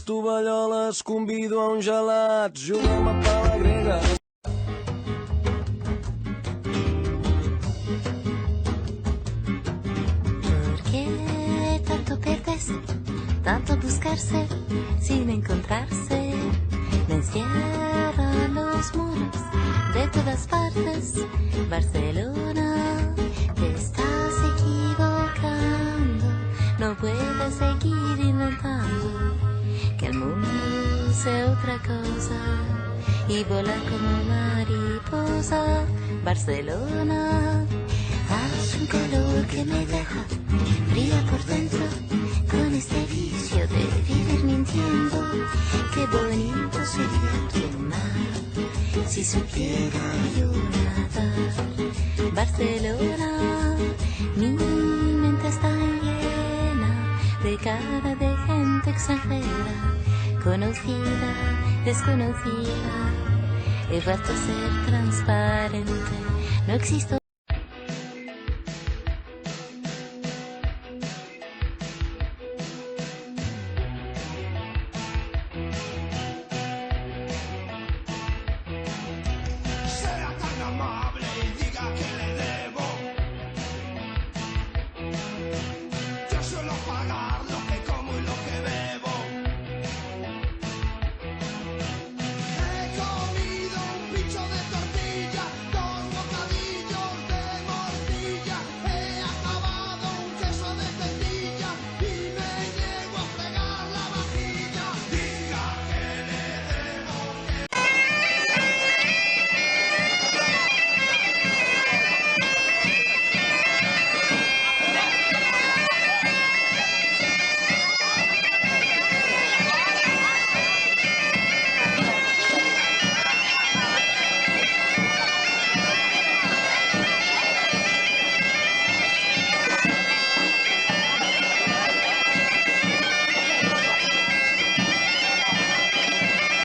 tovalloles, convido a un gelat, juguem a pala grega. ¿Por qué tanto perderse, tanto buscarse, sin encontrarse? Me encierran los muros de todas partes. Barcelona, te estás equivocando. No puedes seguir inventando que el mundo sea otra cosa y volar como mariposa. Barcelona, hace un calor que me deja fría por dentro, con este vicio de vivir mintiendo. Qué bonito sería tu mar, si supiera yo nadar. Barcelona, mi mente está llena de cara de gente extranjera, conocida, desconocida. He vuelto a ser transparente, no existo.